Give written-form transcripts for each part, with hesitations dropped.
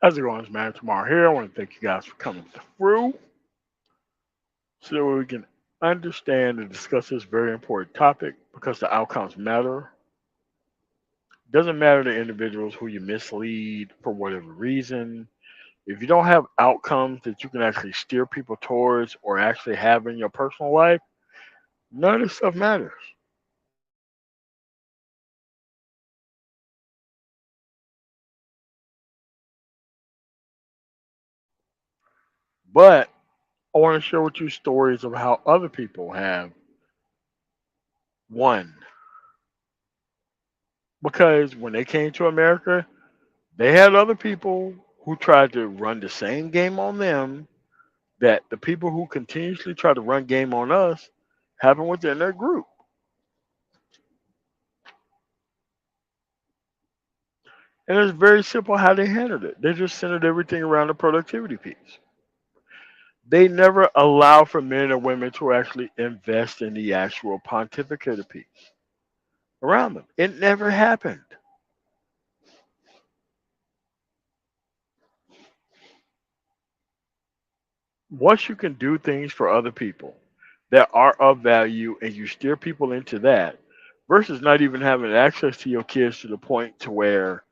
How's it going? It's Man Tomorrow here. I want to thank you guys for coming through so that we can understand and discuss this very important topic because the outcomes matter. Doesn't matter to individuals who you mislead for whatever reason. If you don't have outcomes that you can actually steer people towards or actually have in your personal life, none of this stuff matters. But I want to share with you stories of how other people have won. Because when they came to America, they had other people who tried to run the same game on them that the people who continuously try to run game on us happen within their group. And it's very simple how they handled it. They just centered everything around the productivity piece. They never allow for men or women to actually invest in the actual pontificator piece around them. It never happened. Once you can do things for other people that are of value and you steer people into that versus not even having access to your kids to the point to where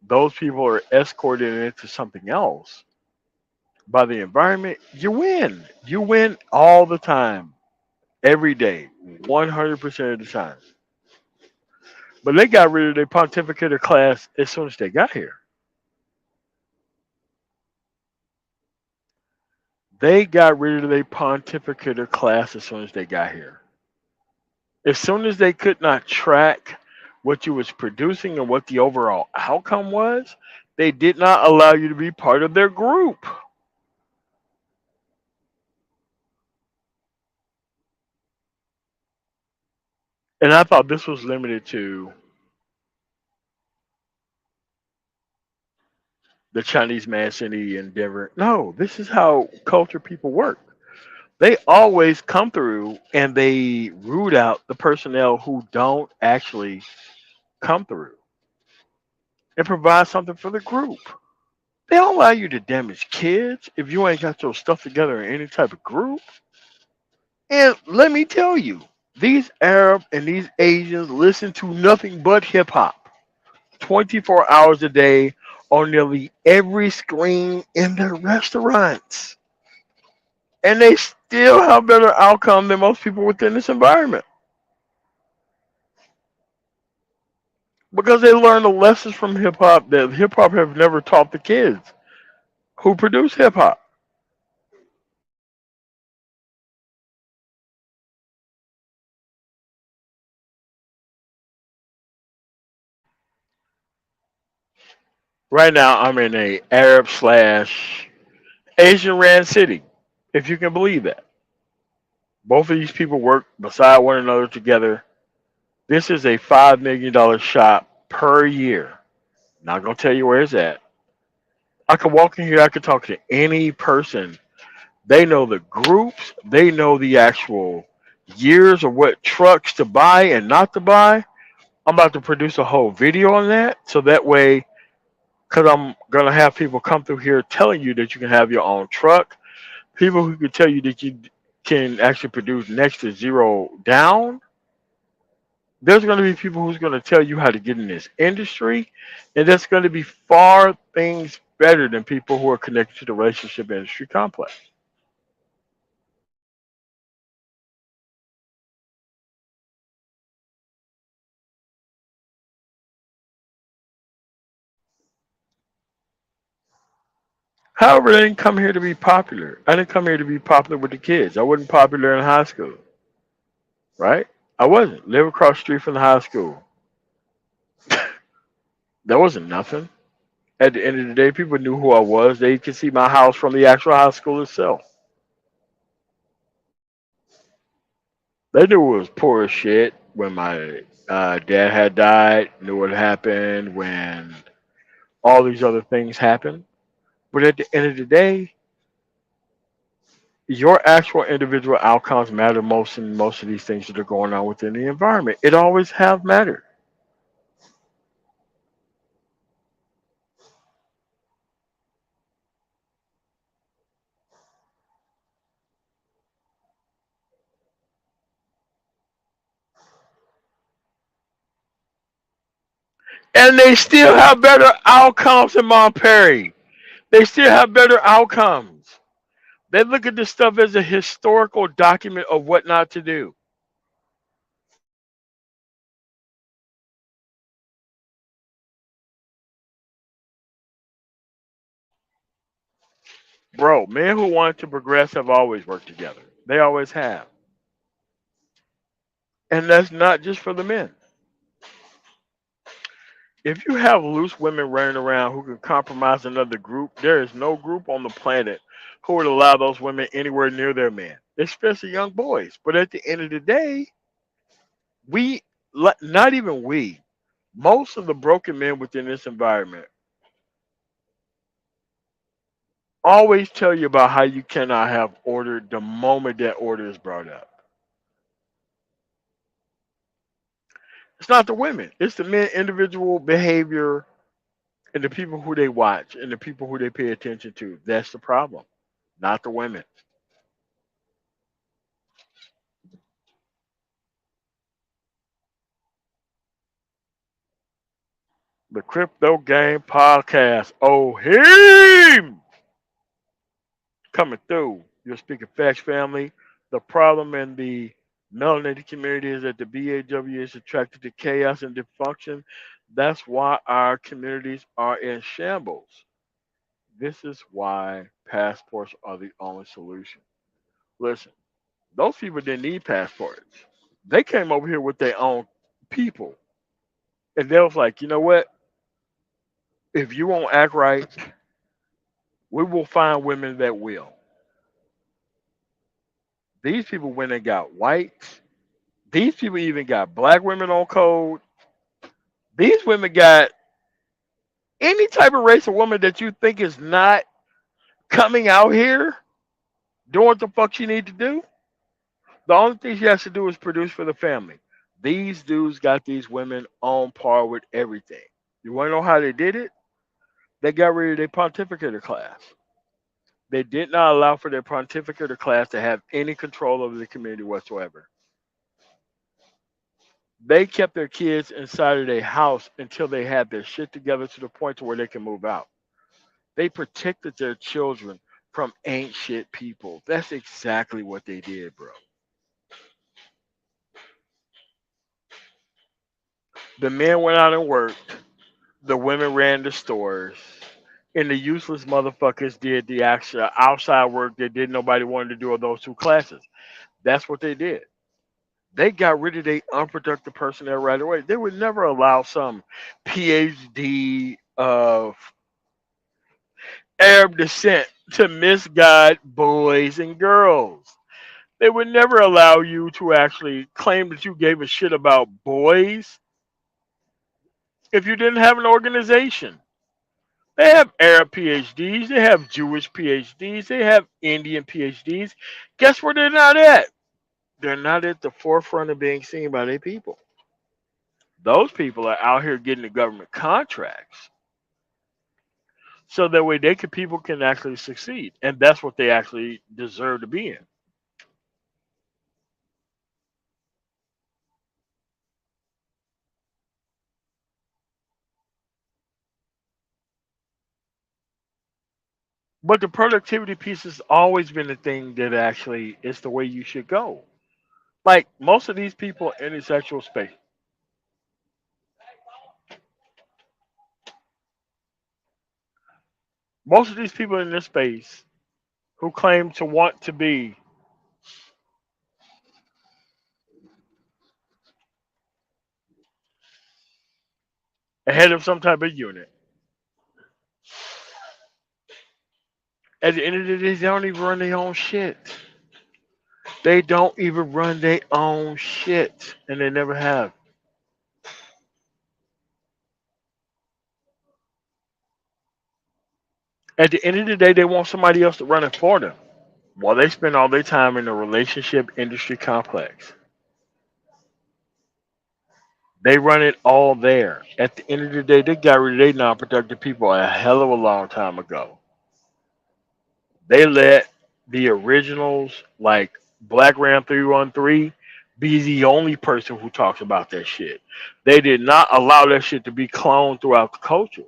those people are escorted into something else by the environment, you win. You win all the time, every day, 100% of the time. But they got rid of their pontificator class as soon as they got here. They got rid of their pontificator class as soon as they got here. As soon as they could not track what you was producing and what the overall outcome was, they did not allow you to be part of their group. And I thought this was limited to the Chinese man city in Denver. No, this is how culture people work. They always come through and they root out the personnel who don't actually come through and provide something for the group. They don't allow you to damage kids if you ain't got your stuff together in any type of group. And let me tell you, these Arab and these Asians listen to nothing but hip hop 24 hours a day on nearly every screen in their restaurants. And they still have better outcome than most people within this environment because they learn the lessons from hip hop that hip hop have never taught the kids who produce hip hop. Right now, I'm in a Arab slash Asian ran city, if you can believe that. Both of these people work beside one another together. This is a $5 million shop per year. Not gonna tell you where it's at. I could walk in here. I could talk to any person. They know the groups. They know the actual years of what trucks to buy and not to buy. I'm about to produce a whole video on that, so that way, because I'm gonna have people come through here telling you that you can have your own truck. People who can tell you that you can actually produce next to zero down. There's going to be people who's going to tell you how to get in this industry, and that's going to be far things better than people who are connected to the relationship industry complex. However, I didn't come here to be popular. I didn't come here to be popular with the kids. I wasn't popular in high school, right? I wasn't. Live across the street from the high school. That wasn't nothing. At the end of the day, people knew who I was. They could see my house from the actual high school itself. They knew it was poor as shit when my dad had died. Knew what happened when all these other things happened. But at the end of the day, your actual individual outcomes matter most in most of these things that are going on within the environment. It always have mattered. And they still have better outcomes in Mont Perry. They still have better outcomes. They look at this stuff as a historical document of what not to do. Bro, men who want to progress have always worked together. They always have. And that's not just for the men. If you have loose women running around who can compromise another group, there is no group on the planet who would allow those women anywhere near their men, especially young boys. But at the end of the day, we, not even we, most of the broken men within this environment always tell you about how you cannot have order the moment that order is brought up. It's not the women, it's the men individual behavior and the people who they watch and the people who they pay attention to. That's the problem, not the women. The Crypto Game Podcast. Oh, him coming through. You're speaking facts, family. The problem in the melanated community is that the BAW is attracted to chaos and dysfunction. That's why our communities are in shambles. This is why passports are the only solution. Listen, those people didn't need passports. They came over here with their own people. And they was like, you know what? If you won't act right, we will find women that will. These people went and got whites. These people even got black women on code. These women got any type of race of woman that you think is not coming out here doing what the fuck she need to do. The only thing she has to do is produce for the family. These dudes got these women on par with everything. You want to know how they did it? They got rid of their pontificator class. They did not allow for their pontificator class to have any control over the community whatsoever. They kept their kids inside of their house until they had their shit together to the point to where they can move out. They protected their children from ain't shit people. That's exactly what they did, bro. The men went out and worked. The women ran the stores. And the useless motherfuckers did the actual outside work that didn't nobody wanted to do of those two classes. That's what they did. They got rid of their unproductive personnel right away. They would never allow some PhD of Arab descent to misguide boys and girls. They would never allow you to actually claim that you gave a shit about boys if you didn't have an organization. They have Arab PhDs, they have Jewish PhDs, they have Indian PhDs. Guess where they're not at? They're not at the forefront of being seen by their people. Those people are out here getting the government contracts so that way they can people can actually succeed, and that's what they actually deserve to be in. But the productivity piece has always been the thing that actually is the way you should go. Like most of these people in the sexual space, most of these people in this space who claim to want to be ahead of some type of unit, at the end of the day, they don't even run their own shit. They don't even run their own shit, and they never have. At the end of the day, they want somebody else to run it for them. While they spend all their time in the relationship industry complex, they run it all there. At the end of the day, they got rid of their non-productive people a hell of a long time ago. They let the originals like Black Ram 313. be the only person who talks about that shit. They did not allow that shit to be cloned throughout the culture.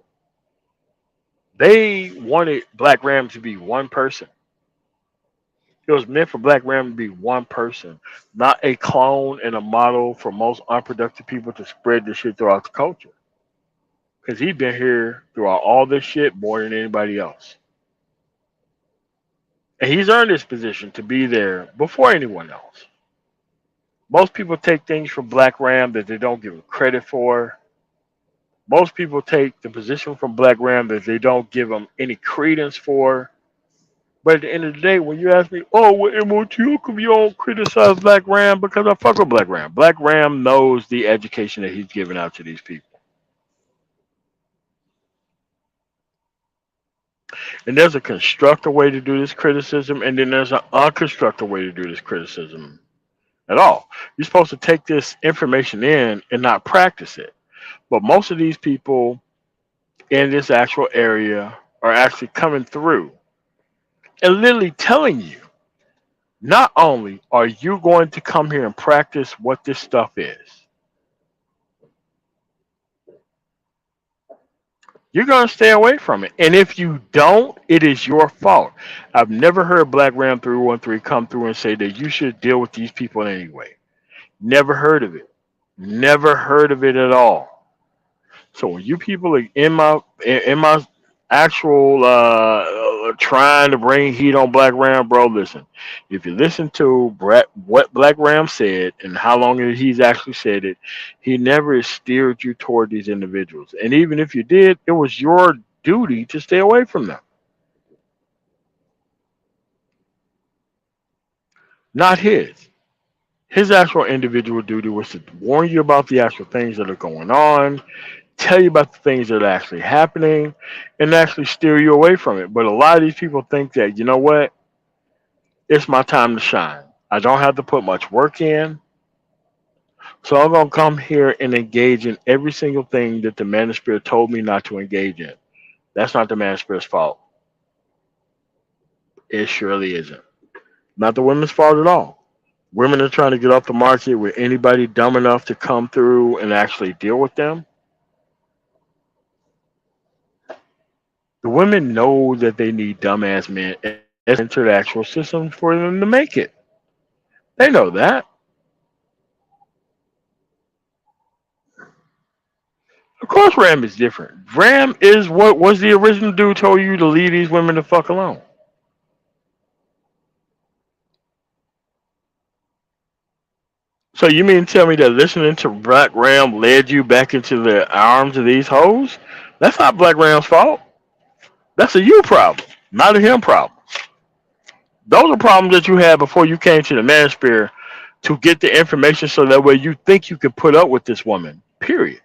They wanted Black Ram to be one person. It was meant for Black Ram to be one person, not a clone and a model for most unproductive people to spread this shit throughout the culture. Because he's been here throughout all this shit more than anybody else. And he's earned this position to be there before anyone else. Most people take things from Black Ram that they don't give him credit for. Most people take the position from Black Ram that they don't give him any credence for. But at the end of the day, when you ask me, oh, well, MOT, how come you don't criticize Black Ram? Because I fuck with Black Ram. Black Ram knows the education that he's giving out to these people. And there's a constructive way to do this criticism, and then there's an unconstructive way to do this criticism at all. You're supposed to take this information in and not practice it. But most of these people in this actual area are actually coming through and literally telling you, not only are you going to come here and practice what this stuff is, you're going to stay away from it. And if you don't, it is your fault. I've never heard Black Ram 313 come through and say that you should deal with these people anyway. Never heard of it. Never heard of it at all. So when you people are in my actual trying to bring heat on Black Ram, bro, listen. If you listen to what Black Ram said and how long he's actually said it, he never steered you toward these individuals. And even if you did, it was your duty to stay away from them, not his. His actual individual duty was to warn you about the actual things that are going on, tell you about the things that are actually happening, and actually steer you away from it. But a lot of these people think that, you know what, it's my time to shine. I don't have to put much work in, so I'm going to come here and engage in every single thing that the manosphere told me not to engage in. That's not the manosphere's fault. It surely isn't. Not the women's fault at all. Women are trying to get off the market with anybody dumb enough to come through and actually deal with them. The women know that they need dumbass men into the actual system for them to make it. They know that. Of course, Ram is different. Ram is what was the original dude told you to leave these women the fuck alone. So you mean to tell me that listening to Black Ram led you back into the arms of these hoes? That's not Black Ram's fault. That's a you problem, not a him problem. Those are problems that you had before you came to the manosphere to get the information so that way you think you can put up with this woman. Period.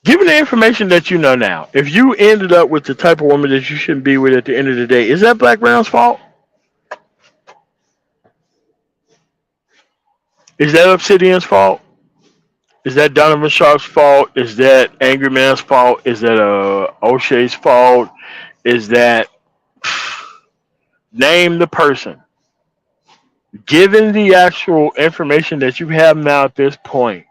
Given the information that you know now, if you ended up with the type of woman that you shouldn't be with at the end of the day, is that Black Brown's fault? Is that Obsidian's fault? Is that Donovan Sharp's fault? Is that Angry Man's fault? Is that O'Shea's fault? Is that name the person? Given the actual information that you have now at this point,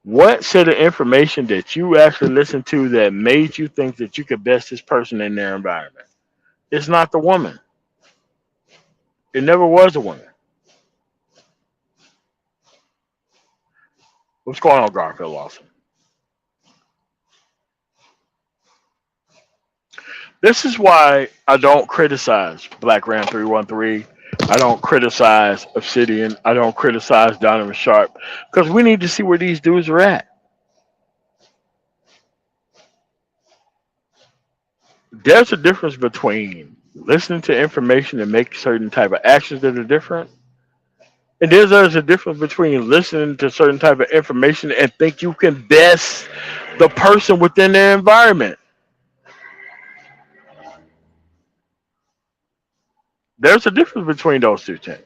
what set of information that you actually listened to that made you think that you could best this person in their environment? It's not the woman. It never was a woman. What's going on, Garfield Lawson? This is why I don't criticize Black Ram 313. I don't criticize Obsidian. I don't criticize Donovan Sharp because we need to see where these dudes are at. There's a difference between listening to information and make certain type of actions that are different. And there's a difference between listening to certain type of information and think you can best the person within their environment. There's a difference between those two things.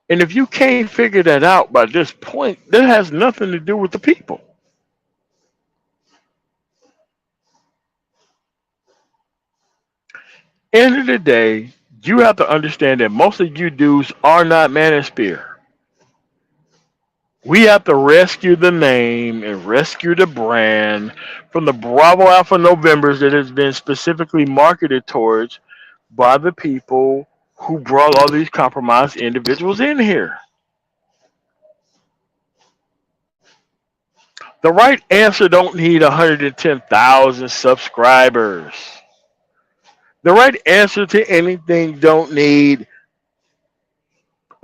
And if you can't figure that out by this point, that has nothing to do with the people. End of the day, you have to understand that most of you dudes are not manosphere. We have to rescue the name and rescue the brand from the Bravo Alpha Novembers that has been specifically marketed towards by the people who brought all these compromised individuals in here. The right answer don't need 110,000 subscribers. The right answer to anything don't need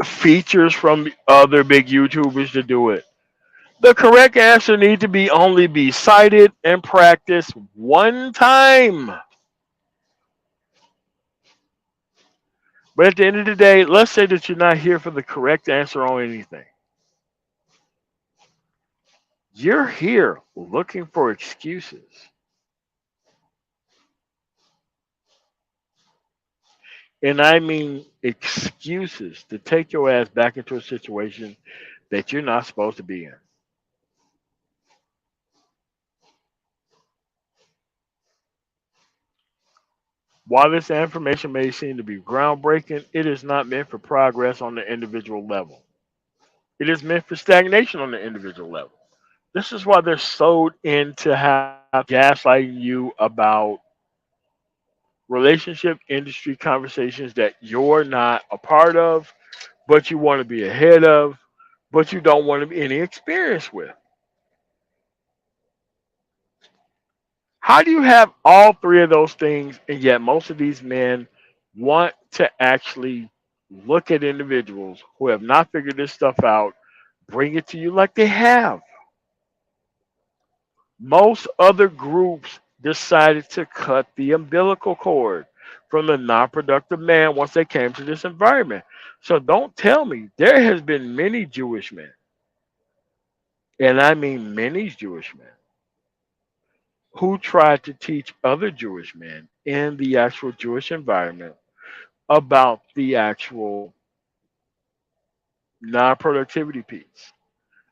features from other big YouTubers to do it. The correct answer need to be only be cited and practiced one time. But at the end of the day, let's say that you're not here for the correct answer on anything. You're here looking for excuses. And I mean excuses to take your ass back into a situation that you're not supposed to be in. While this information may seem to be groundbreaking, it is not meant for progress on the individual level. It is meant for stagnation on the individual level. This is why they're sold into have gaslighting you about relationship industry conversations that you're not a part of, but you want to be ahead of, but you don't want to be any experience with. How do you have all three of those things, and yet most of these men want to actually look at individuals who have not figured this stuff out, bring it to you like they have? Most other groups decided to cut the umbilical cord from the non productive man once they came to this environment. So don't tell me there has been many Jewish men, and I mean many Jewish men, who tried to teach other Jewish men in the actual Jewish environment about the actual non productivity piece,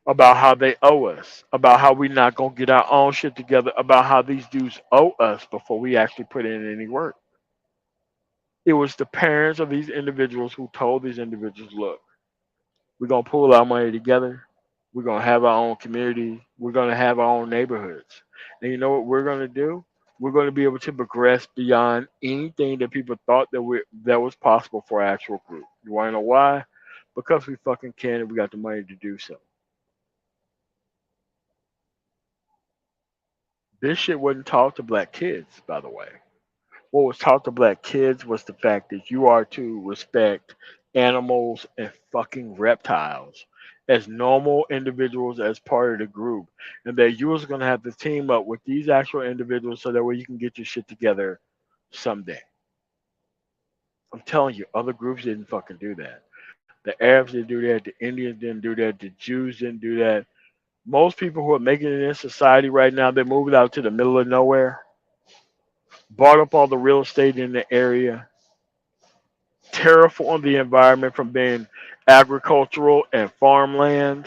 about how they owe us, about how we not gonna get our own shit together, about how these dudes owe us before we actually put in any work. It was the parents of these individuals who told these individuals, look, we're gonna pool our money together, we're gonna have our own community, we're gonna have our own neighborhoods. And you know what we're gonna do? We're gonna be able to progress beyond anything that people thought that was possible for our actual group. You wanna know why? Because we fucking can and we got the money to do so. This shit wasn't taught to black kids, by the way. What was taught to black kids was the fact that you are to respect animals and fucking reptiles as normal individuals as part of the group, and that you was gonna have to team up with these actual individuals so that way you can get your shit together someday. I'm telling you, other groups didn't fucking do that. The Arabs didn't do that. The Indians didn't do that. The Jews didn't do that. Most people who are making it in society right now, they're moving out to the middle of nowhere, bought up all the real estate in the area, terraform the environment from being agricultural and farmland,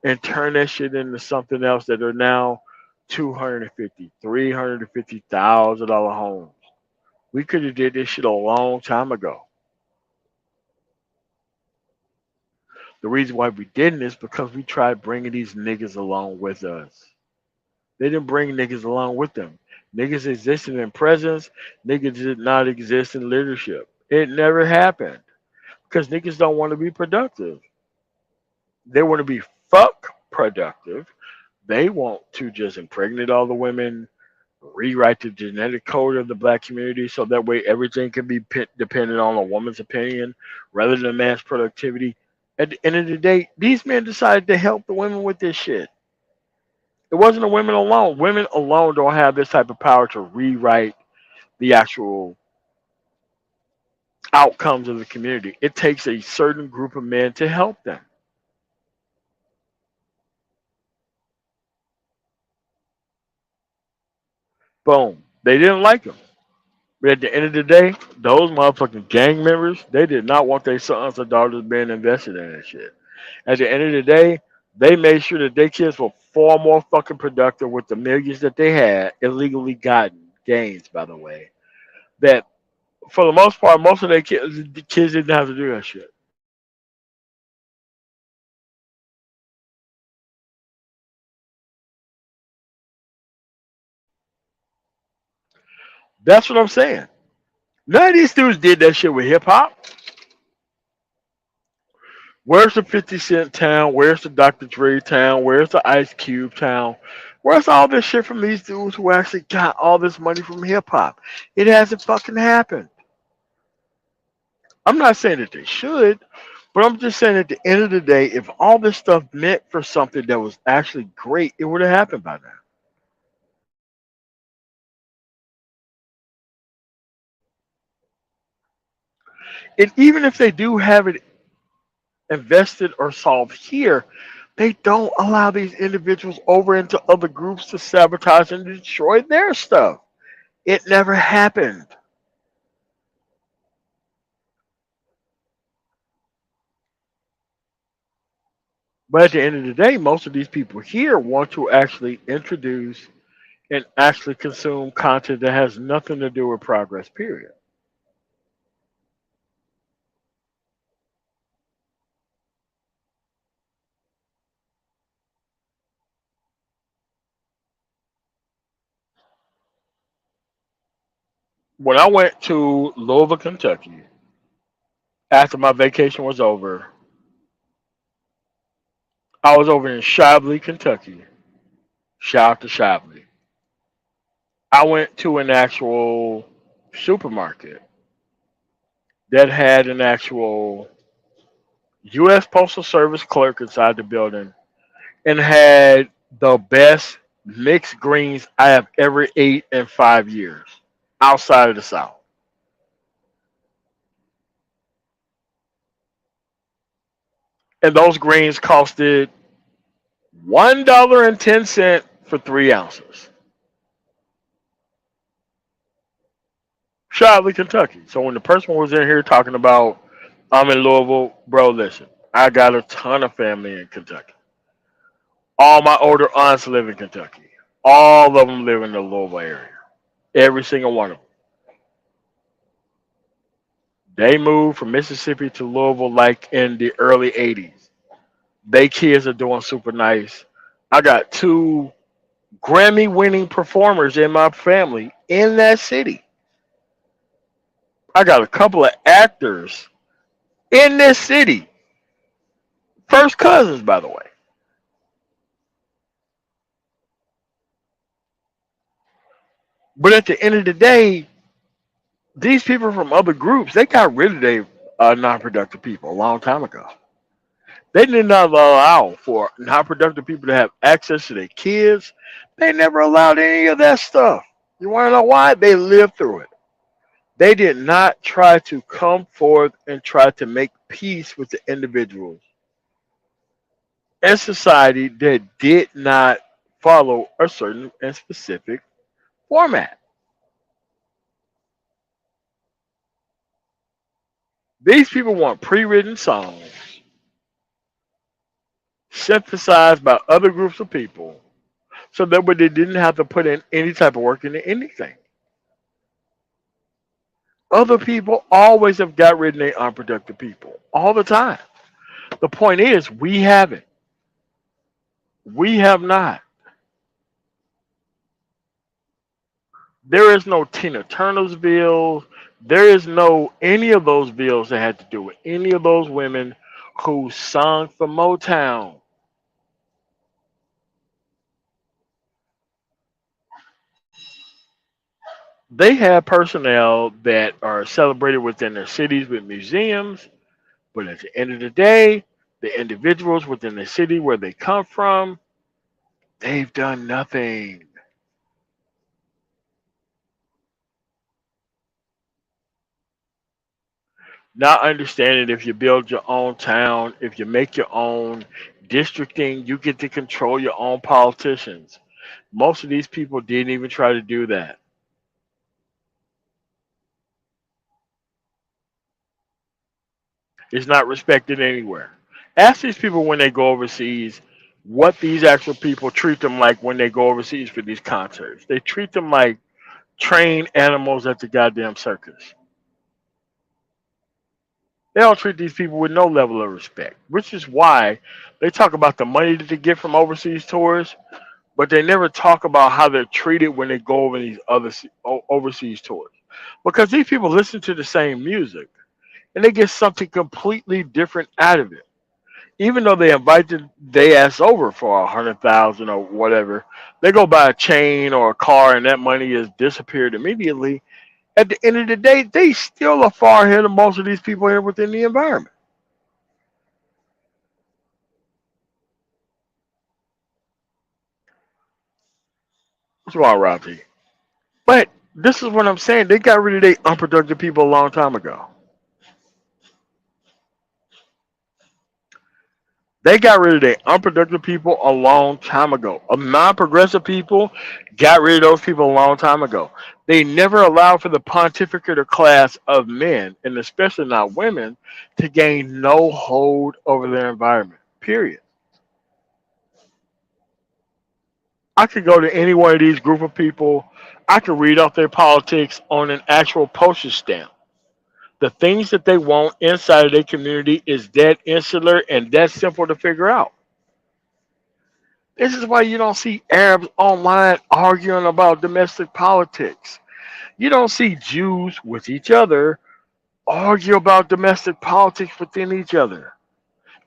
and turn that shit into something else that are now 250, $350,000 homes. We could have did this shit a long time ago. The reason why we didn't is because we tried bringing these niggas along with us. They didn't bring niggas along with them. Niggas existed in presence. Niggas did not exist in leadership. It never happened because niggas don't want to be productive. They want to be fuck productive. They want to just impregnate all the women, rewrite the genetic code of the black community so that way everything can be dependent on a woman's opinion rather than mass productivity. At the end of the day, these men decided to help the women with this shit. It wasn't the women alone. Women alone don't have this type of power to rewrite the actual outcomes of the community. It takes a certain group of men to help them. Boom. They didn't like them. But at the end of the day, those motherfucking gang members, they did not want their sons or daughters being invested in that shit. At the end of the day, they made sure that their kids were far more fucking productive with the millions that they had, illegally gotten gains, by the way, that For the most part, most of the kids didn't have to do that shit. That's what I'm saying. None of these dudes did that shit with hip hop. Where's the 50 Cent town? Where's the Dr. Dre town? Where's the Ice Cube town? Where's all this shit from these dudes who actually got all this money from hip hop? It hasn't fucking happened. I'm not saying that they should, but I'm just saying at the end of the day, if all this stuff meant for something that was actually great, it would have happened by now. And even if they do have it invested or solved here, they don't allow these individuals over into other groups to sabotage and destroy their stuff. It never happened. But at the end of the day, most of these people here want to actually introduce and actually consume content that has nothing to do with progress, period. When I went to Louisville, Kentucky, after my vacation was over, I was over in Shibley, Kentucky. Shout out to Shibley. I went to an actual supermarket that had an actual U.S. Postal Service clerk inside the building and had the best mixed greens I have ever ate in 5 years outside of the South. And those greens costed $1.10 for 3 ounces. Charlotte, Kentucky. So when the person was in here talking about I'm in Louisville, bro, listen, I got a ton of family in Kentucky. All my older aunts live in Kentucky. All of them live in the Louisville area. Every single one of them. They moved from Mississippi to Louisville like in the early 80s. They kids are doing super nice. I got two Grammy winning performers in my family in that city. I got a couple of actors in this city. First cousins, by the way. But at the end of the day, these people from other groups, they got rid of their non-productive people a long time ago. They did not allow for non-productive people to have access to their kids. They never allowed any of that stuff. You want to know why? They lived through it. They did not try to come forth and try to make peace with the individuals in society that did not follow a certain and specific format. These people want pre-written songs synthesized by other groups of people so that way they didn't have to put in any type of work into anything. Other people always have got rid of their unproductive people all the time. The point is, we haven't. We have not. There is no Tina Turner's bill. There is no any of those bills that had to do with any of those women who sung for Motown. They have personnel that are celebrated within their cities with museums, but at the end of the day, the individuals within the city where they come from, they've done nothing. Not understanding if you build your own town, if you make your own districting, you get to control your own politicians. Most of these people didn't even try to do that. It's not respected anywhere. Ask these people when they go overseas what these actual people treat them like when they go overseas for these concerts. They treat them like trained animals at the goddamn circus. They don't treat these people with no level of respect, which is why they talk about the money that they get from overseas tours, but they never talk about how they're treated when they go over these other overseas tours. Because these people listen to the same music and they get something completely different out of it. Even though they invited they ass over for 100,000 or whatever, they go buy a chain or a car and that money is disappeared immediately. At the end of the day, they still are far ahead of most of these people here within the environment. What's wrong, Robbie? But this is what I'm saying. They got rid of their unproductive people a long time ago. They got rid of their unproductive people a long time ago. Non-progressive people got rid of those people a long time ago. They never allowed for the pontificator class of men, and especially not women, to gain no hold over their environment. Period. I could go to any one of these group of people. I could read off their politics on an actual postage stamp. The things that they want inside of their community is that insular and that simple to figure out. This is why you don't see Arabs online arguing about domestic politics. You don't see Jews with each other argue about domestic politics within each other.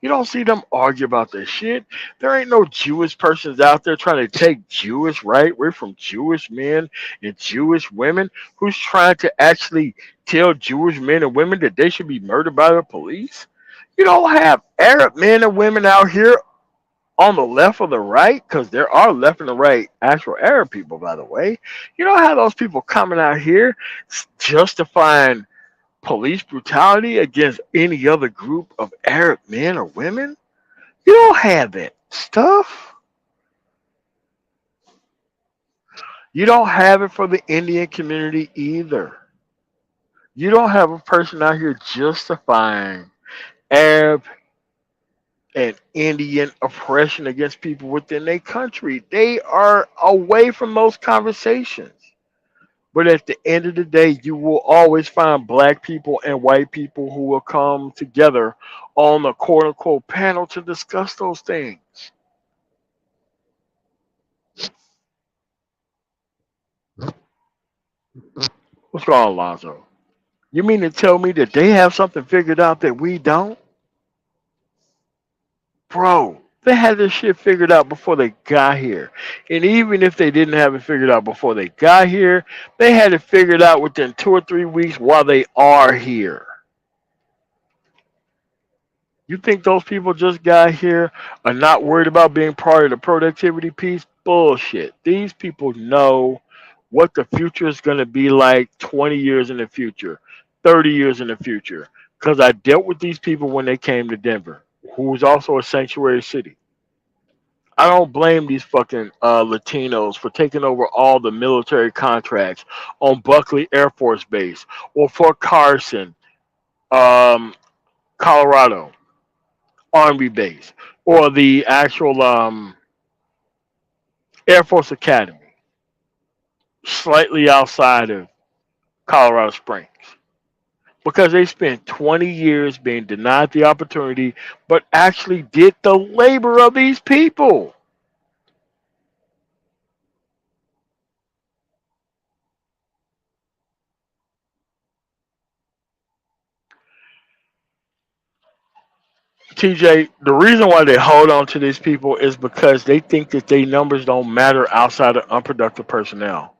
You don't see them argue about this shit. There ain't no Jewish persons out there trying to take Jewish right away from Jewish men and Jewish women who's trying to actually tell Jewish men and women that they should be murdered by the police. You don't have Arab men and women out here on the left or the right, because there are left and the right actual Arab people, by the way. You don't have those people coming out here justifying police brutality against any other group of Arab men or women. You don't have that stuff. You don't have it for the Indian community either. You don't have a person out here justifying Arab and Indian oppression against people within their country. They are away from those conversations. But at the end of the day, you will always find black people and white people who will come together on a quote unquote panel to discuss those things. What's wrong, Lonzo? You mean to tell me that they have something figured out that we don't? Bro, they had this shit figured out before they got here. And even if they didn't have it figured out before they got here, they had it figured out within 2 or 3 weeks while they are here. You think those people just got here are not worried about being part of the productivity piece? Bullshit. These people know what the future is going to be like 20 years in the future, 30 years in the future. Because I dealt with these people when they came to Denver, who was also a sanctuary city. I don't blame these fucking Latinos for taking over all the military contracts on Buckley Air Force Base or Fort Carson, um, Colorado Army Base or the actual Air Force Academy, slightly outside of Colorado Springs. Because they spent 20 years being denied the opportunity, but actually did the labor of these people. TJ, the reason why they hold on to these people is because they think that their numbers don't matter outside of unproductive personnel.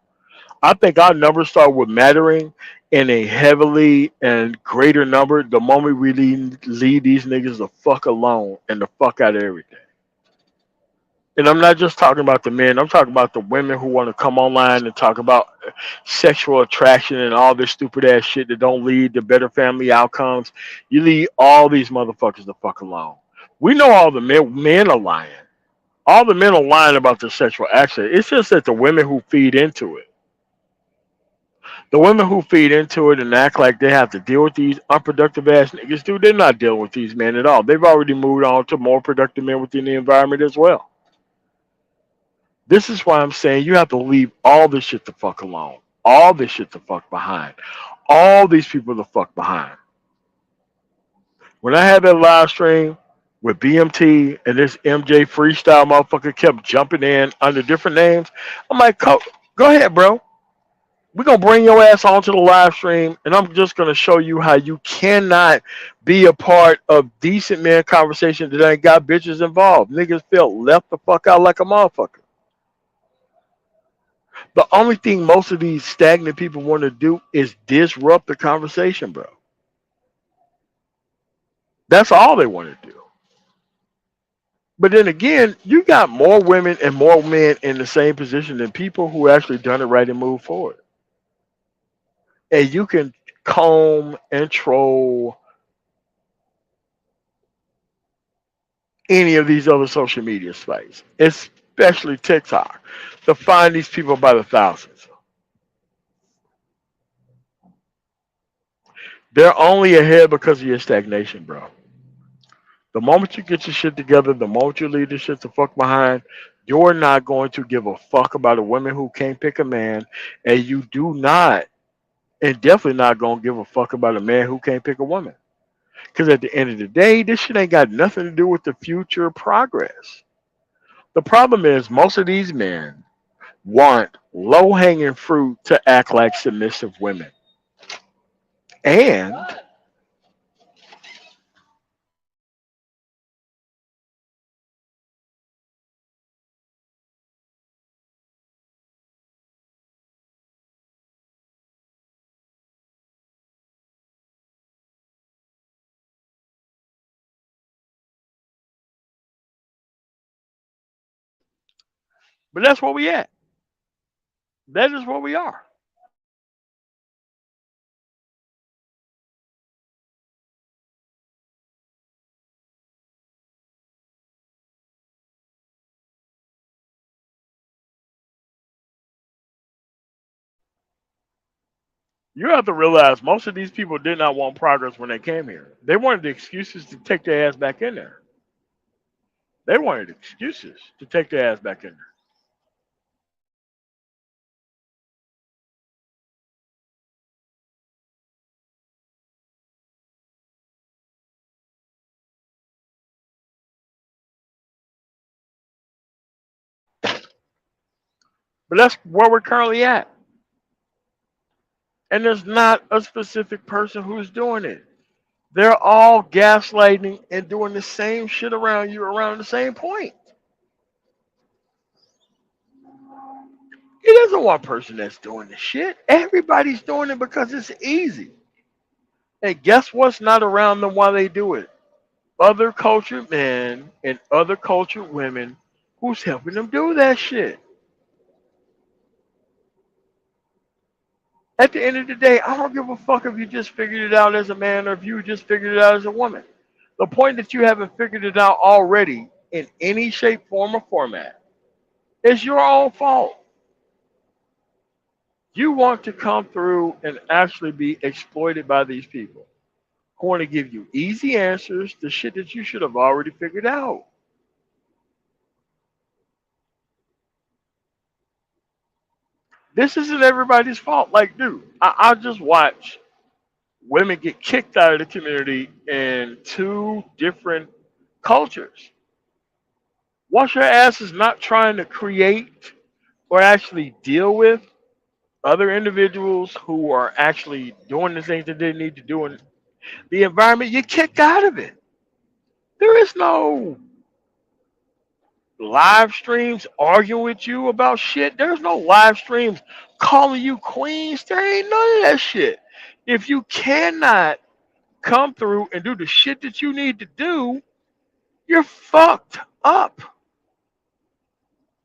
I think our numbers start with mattering in a heavily and greater number the moment we leave these niggas the fuck alone and the fuck out of everything. And I'm not just talking about the men. I'm talking about the women who want to come online and talk about sexual attraction and all this stupid ass shit that don't lead to better family outcomes. You leave all these motherfuckers the fuck alone. We know all the men are lying. All the men are lying about their sexual action. It's just that the women who feed into it. The women who feed into it and act like they have to deal with these unproductive ass niggas, dude, they're not dealing with these men at all. They've already moved on to more productive men within the environment as well. This is why I'm saying you have to leave all this shit the fuck alone. All this shit the fuck behind. All these people the fuck behind. When I had that live stream with BMT and this MJ freestyle motherfucker kept jumping in under different names, I'm like, go ahead, bro. We're gonna bring your ass onto the live stream, and I'm just gonna show you how you cannot be a part of decent man conversation that ain't got bitches involved. Niggas felt left the fuck out like a motherfucker. The only thing most of these stagnant people want to do is disrupt the conversation, bro. That's all they want to do. But then again, you got more women and more men in the same position than people who actually done it right and move forward. And you can comb and troll any of these other social media sites, especially TikTok, to find these people by the thousands. They're only ahead because of your stagnation, bro. The moment you get your shit together, the moment you leave this shit the fuck behind, you're not going to give a fuck about a woman who can't pick a man, and you do not, and definitely not gonna give a fuck about a man who can't pick a woman. Because at the end of the day, this shit ain't got nothing to do with the future progress. The problem is most of these men want low hanging fruit to act like submissive women. And but that's where we at. That is where we are. You have to realize most of these people did not want progress when they came here. They wanted the excuses to take their ass back in there. They wanted excuses to take their ass back in there. But that's where we're currently at. And there's not a specific person who's doing it. They're all gaslighting and doing the same shit around you around the same point. It isn't one person that's doing the shit. Everybody's doing it because it's easy. And guess what's not around them while they do it? Other cultured men and other cultured women who's helping them do that shit. At the end of the day, I don't give a fuck if you just figured it out as a man or if you just figured it out as a woman. The point that you haven't figured it out already in any shape, form, or format is your own fault. You want to come through and actually be exploited by these people who want to give you easy answers to shit that you should have already figured out. This isn't everybody's fault. Like, dude, I just watch women get kicked out of the community in two different cultures. Once your ass is not trying to create or actually deal with other individuals who are actually doing the things that they need to do in the environment, you kicked out of it. There is no live streams arguing with you about shit. There's no live streams calling you queens. There ain't none of that shit. If you cannot come through and do the shit that you need to do, you're fucked up.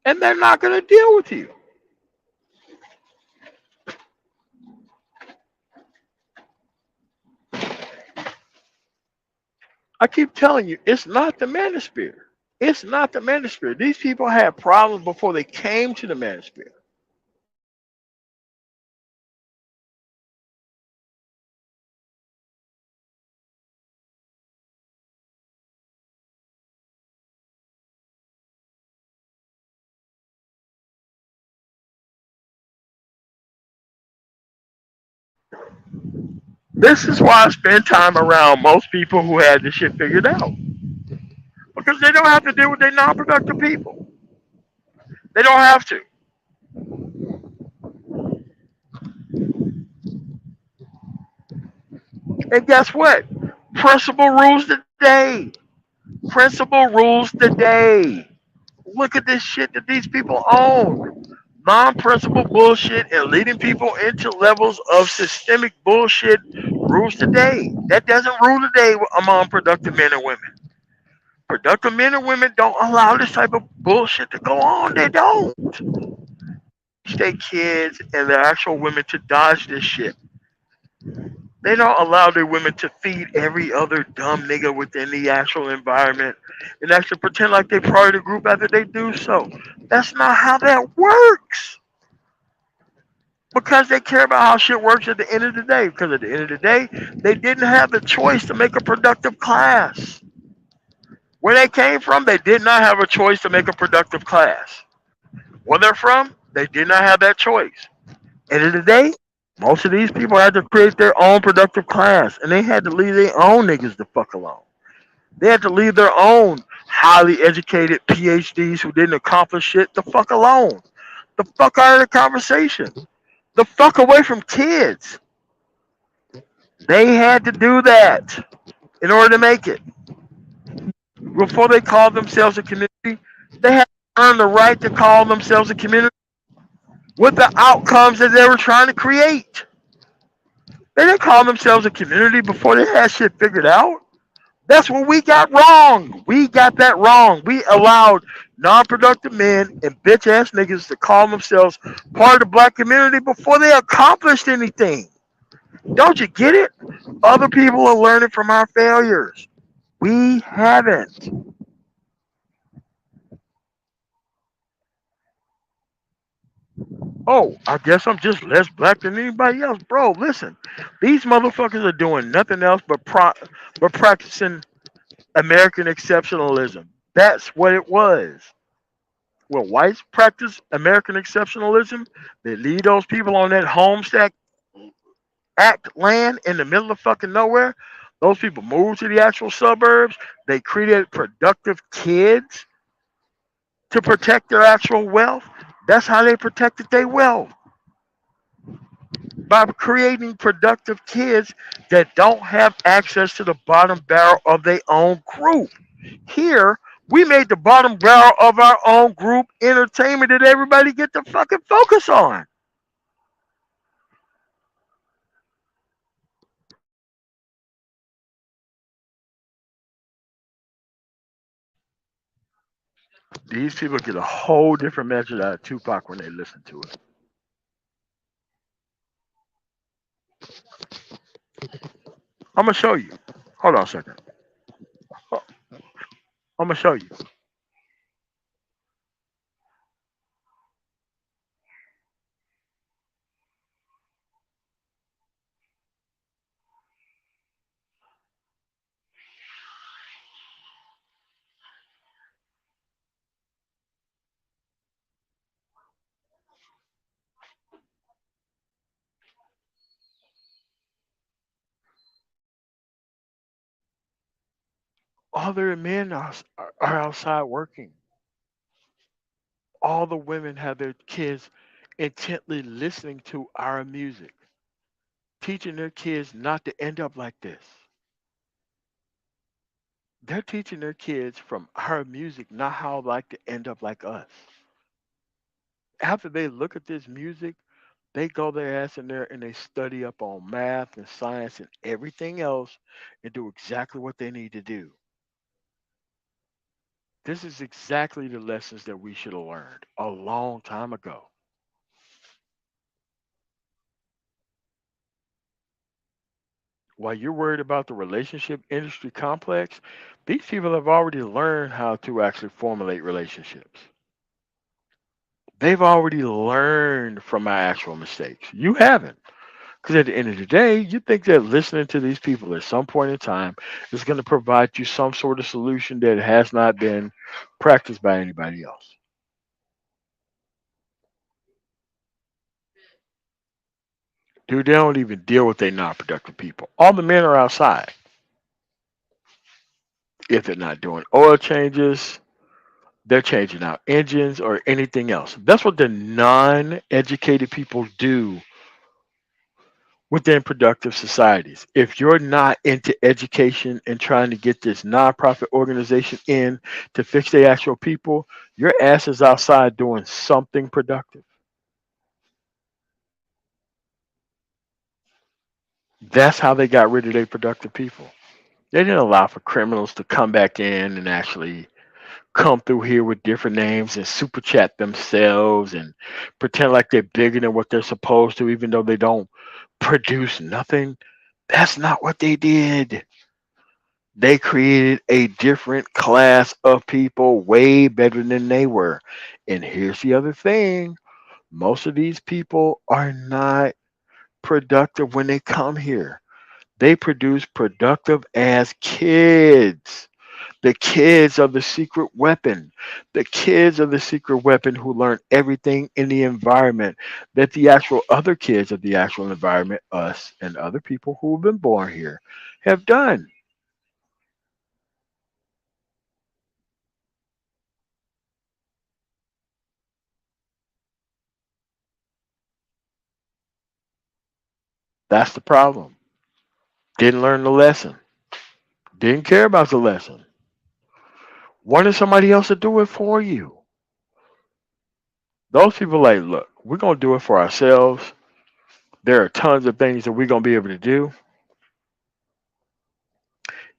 And they're not going to deal with you. I keep telling you, it's not the manosphere. It's not the manosphere. These people had problems before they came to the manosphere. This is why I spend time around most people who had this shit figured out. Because they don't have to deal with their non productive people. They don't have to. And guess what? Principle rules the day. Principle rules the day. Look at this shit that these people own. Non-principle bullshit and leading people into levels of systemic bullshit rules the day. That doesn't rule the day among productive men and women. Productive men and women don't allow this type of bullshit to go on. They don't. Teach their kids and their actual women to dodge this shit. They don't allow their women to feed every other dumb nigga within the actual environment and actually pretend like they're part of the group after they do so. That's not how that works. Because they care about how shit works at the end of the day. Because at the end of the day, they didn't have the choice to make a productive class. Where they came from, they did not have a choice to make a productive class. Where they're from, they did not have that choice. End of the day, most of these people had to create their own productive class, and they had to leave their own niggas the fuck alone. They had to leave their own highly educated PhDs who didn't accomplish shit the fuck alone. The fuck out of the conversation. The fuck away from kids. They had to do that in order to make it. Before they called themselves a community, they had to earn the right to call themselves a community with the outcomes that they were trying to create. They didn't call themselves a community before they had shit figured out. That's what we got wrong. We got that wrong. We allowed non-productive men and bitch ass niggas to call themselves part of the black community before they accomplished anything. Don't you get it? Other people are learning from our failures. We haven't. Oh, I guess I'm just less black than anybody else, bro. Listen, these motherfuckers are doing nothing else but practicing American exceptionalism. That's what it was. When whites practice American exceptionalism, they leave those people on that homestead act land in the middle of fucking nowhere. Those people move to the actual suburbs. They created productive kids to protect their actual wealth. That's how they protected their wealth, by creating productive kids that don't have access to the bottom barrel of their own group. Here, we made the bottom barrel of our own group entertainment that everybody get to fucking focus on. These people get a whole different message out of Tupac when they listen to it. I'm gonna show you. Hold on a second. I'm gonna show you. All their men are outside working. All the women have their kids intently listening to our music, teaching their kids not to end up like this. They're teaching their kids from our music not how like to end up like us. After they look at this music, they go their ass in there and they study up on math and science and everything else and do exactly what they need to do. This is exactly the lessons that we should have learned a long time ago. While you're worried about the relationship industry complex, these people have already learned how to actually formulate relationships. They've already learned from my actual mistakes. You haven't. Because at the end of the day, you think that listening to these people at some point in time is going to provide you some sort of solution that has not been practiced by anybody else. Dude, they don't even deal with their non-productive people. All the men are outside. If they're not doing oil changes, they're changing out engines or anything else. That's what the non-educated people do within productive societies. If you're not into education and trying to get this nonprofit organization in to fix the actual people, your ass is outside doing something productive. That's how they got rid of their productive people. They didn't allow for criminals to come back in and actually come through here with different names and super chat themselves and pretend like they're bigger than what they're supposed to, even though they don't produce nothing. That's not what they did. They created a different class of people way better than they were. And here's the other thing, most of these people are not productive when they come here. They produce productive as kids. The kids of the secret weapon. The kids of the secret weapon who learn everything in the environment that the actual other kids of the actual environment, us and other people who have been born here, have done. That's the problem. Didn't learn the lesson. Didn't care about the lesson. Wanted somebody else to do it for you. Those people like, look, we're gonna do it for ourselves. There are tons of things that we're gonna be able to do.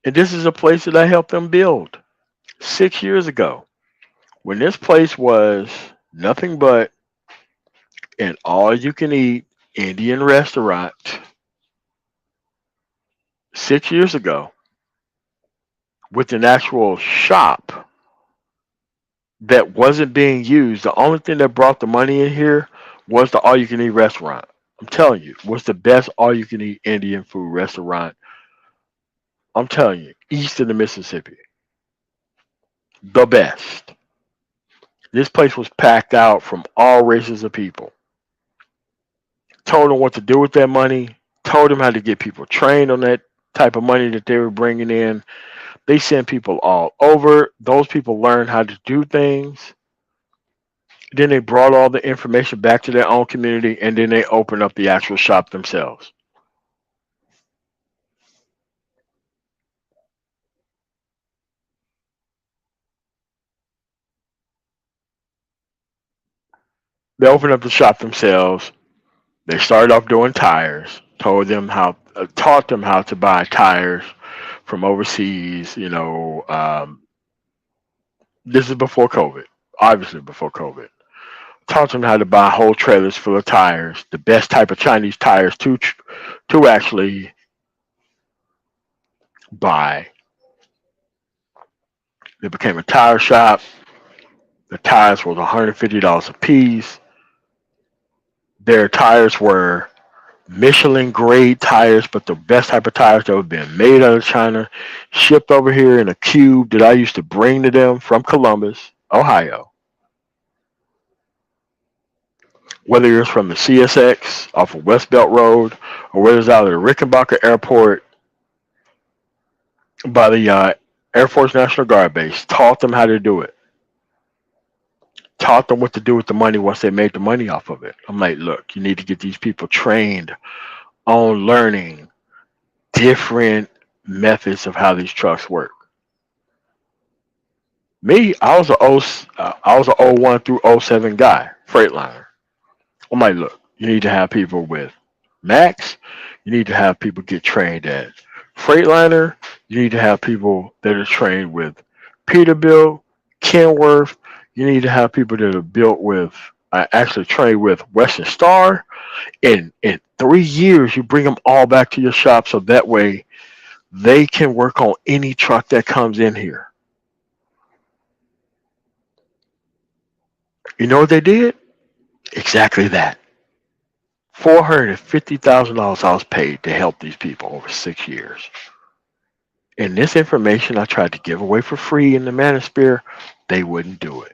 And this is a place that I helped them build 6 years ago. When this place was nothing but an all you can eat Indian restaurant 6 years ago with an actual shop that wasn't being used. The only thing that brought the money in here was the all you can eat restaurant. I'm telling you, was the best all you can eat Indian food restaurant. I'm telling you, east of the Mississippi. The best. This place was packed out from all races of people. Told them what to do with that money, told them how to get people trained on that type of money that they were bringing in. They sent people all over. Those people learned how to do things. Then they brought all the information back to their own community and then they opened up the actual shop themselves. They opened up the shop themselves. They started off doing tires, taught them how to buy tires from overseas. This is before COVID, obviously before COVID. Taught them how to buy whole trailers full of tires, the best type of Chinese tires to actually buy. It became a tire shop. The tires was $150 a piece. Their tires were Michelin grade tires, but the best type of tires that were being made out of China, shipped over here in a cube that I used to bring to them from Columbus, Ohio. Whether it's from the CSX off of West Belt Road or whether it's out of the Rickenbacker Airport by the Air Force National Guard base, taught them how to do it. Taught them what to do with the money once they made the money off of it. I'm like, look, you need to get these people trained on learning different methods of how these trucks work. Me, I was a '01 through '07 guy, Freightliner. I'm like, look, you need to have people with Max. You need to have people get trained at Freightliner. You need to have people that are trained with Peterbilt, Kenworth. You need to have people that are built with, actually trained with Western Star. In 3 years, you bring them all back to your shop so that way they can work on any truck that comes in here. You know what they did? Exactly that. $450,000 I was paid to help these people over 6 years. And this information I tried to give away for free in the Manosphere, they wouldn't do it.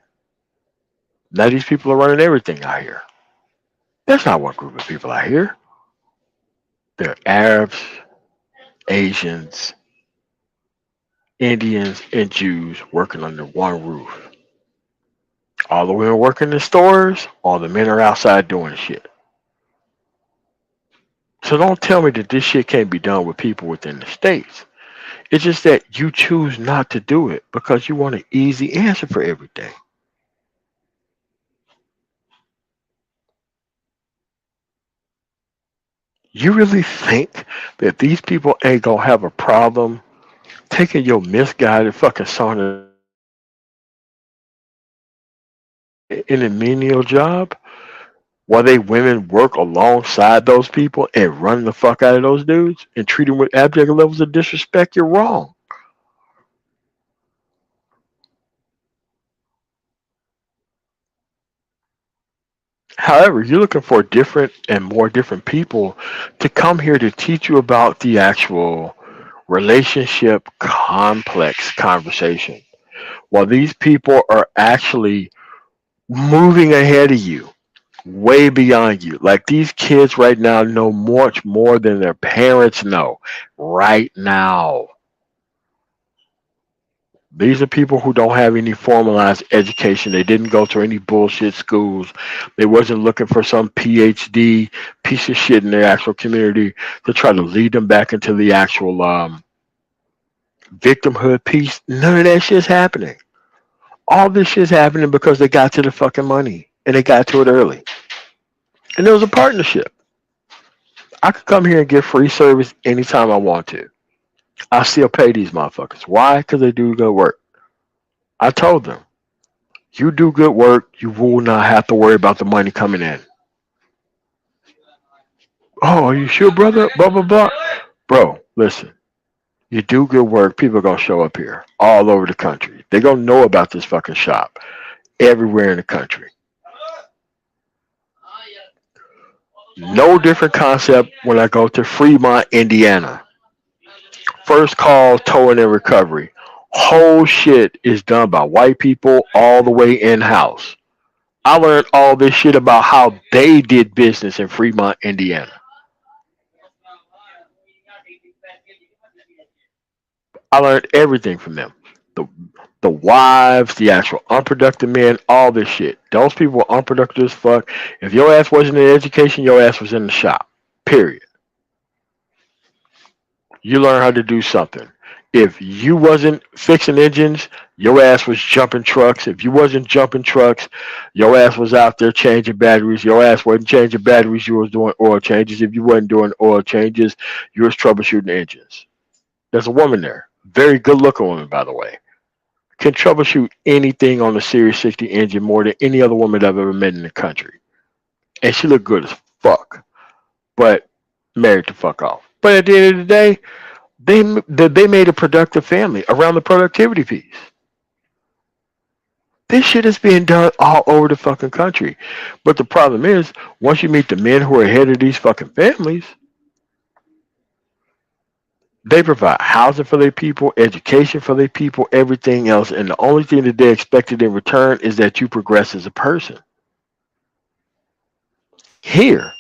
Now these people are running everything out here. There's not one group of people out here. They're Arabs, Asians, Indians, and Jews working under one roof. All the women working in stores, all the men are outside doing shit. So don't tell me that this shit can't be done with people within the states. It's just that you choose not to do it because you want an easy answer for everything. You really think that these people ain't gonna have a problem taking your misguided fucking son in a menial job while they women work alongside those people and run the fuck out of those dudes and treat them with abject levels of disrespect? You're wrong. However, you're looking for different and more different people to come here to teach you about the actual relationship complex conversation. While these people are actually moving ahead of you, way beyond you. Like these kids right now know much more than their parents know right now. These are people who don't have any formalized education. They didn't go to any bullshit schools. They wasn't looking for some PhD piece of shit in their actual community to try to lead them back into the actual victimhood piece. None of that shit's happening. All this shit's happening because they got to the fucking money and they got to it early. And there was a partnership. I could come here and get free service anytime I want to. I still pay these motherfuckers. Why? Because they do good work. I told them, you do good work, you will not have to worry about the money coming in. Oh, are you sure, brother? Blah, blah, blah. Bro, listen. You do good work, people are going to show up here all over the country. They're going to know about this fucking shop everywhere in the country. No different concept when I go to Fremont, Indiana. First call, towing and recovery. Whole shit is done by white people all the way in house. I learned all this shit about how they did business in Fremont, Indiana. I learned everything from them. The the wives, the actual unproductive men, all this shit. Those people were unproductive as fuck. If your ass wasn't in education, your ass was in the shop. Period. You learn how to do something. If you wasn't fixing engines, your ass was jumping trucks. If you wasn't jumping trucks, your ass was out there changing batteries. Your ass wasn't changing batteries, you was doing oil changes. If you wasn't doing oil changes, you was troubleshooting engines. There's a woman there. Very good looking woman, by the way. Can troubleshoot anything on the Series 60 engine more than any other woman I've ever met in the country. And she looked good as fuck. But married to fuck off. But at the end of the day, they made a productive family around the productivity piece. This shit is being done all over the fucking country. But the problem is, once you meet the men who are head of these fucking families, they provide housing for their people, education for their people, everything else, and the only thing that they expected in return is that you progress as a person. Here,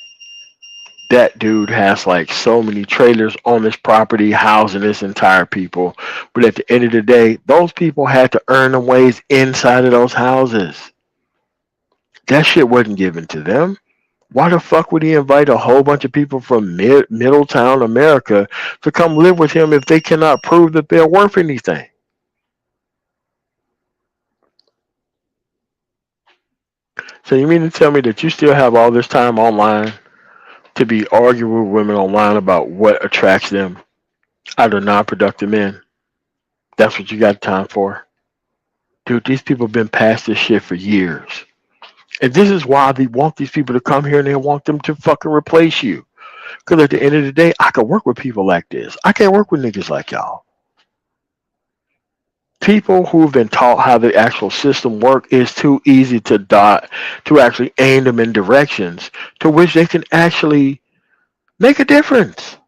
that dude has like so many trailers on this property housing this entire people. But at the end of the day, those people had to earn their ways inside of those houses. That shit wasn't given to them. Why the fuck would he invite a whole bunch of people from Middletown, America, to come live with him if they cannot prove that they're worth anything? So you mean to tell me that you still have all this time online to be arguing with women online about what attracts them out of non-productive men? That's what you got time for? Dude, these people have been past this shit for years. And this is why they want these people to come here and they want them to fucking replace you. Because at the end of the day, I can work with people like this. I can't work with niggas like y'all. People who've been taught how the actual system work is too easy to to actually aim them in directions to which they can actually make a difference.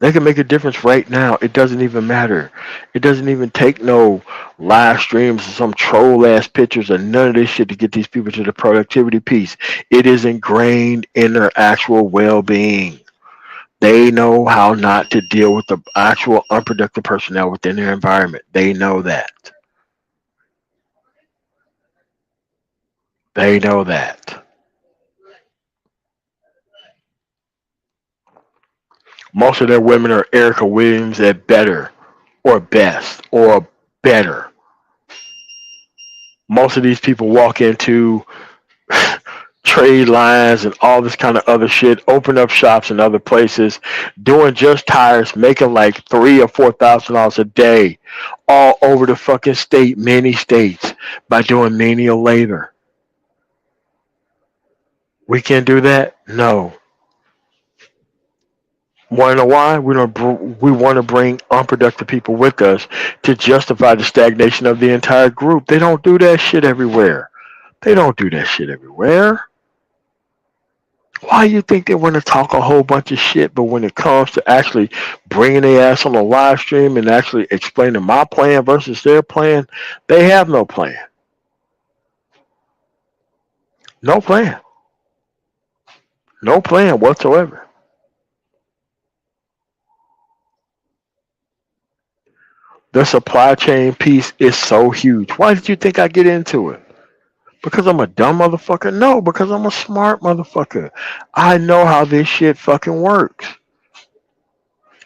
They can make a difference right now. It doesn't even matter. It doesn't even take no live streams or some troll ass pictures or none of this shit to get these people to the productivity piece. It is ingrained in their actual well being. They know how not to deal with the actual unproductive personnel within their environment. They know that. They know that. Most of their women are Erica Williams at better or best or better. Most of these people walk into trade lines and all this kind of other shit, open up shops in other places, doing just tires, making like $3,000 or $4,000 a day, all over the fucking state, many states, by doing menial labor. We can't do that. No. Want to know why? We want to bring unproductive people with us to justify the stagnation of the entire group. They don't do that shit everywhere. They don't do that shit everywhere. Why you think they want to talk a whole bunch of shit, but when it comes to actually bringing their ass on a live stream and actually explaining my plan versus their plan, they have no plan. No plan. No plan whatsoever. The supply chain piece is so huge. Why did you think I get into it? Because I'm a dumb motherfucker? No, because I'm a smart motherfucker. I know how this shit fucking works.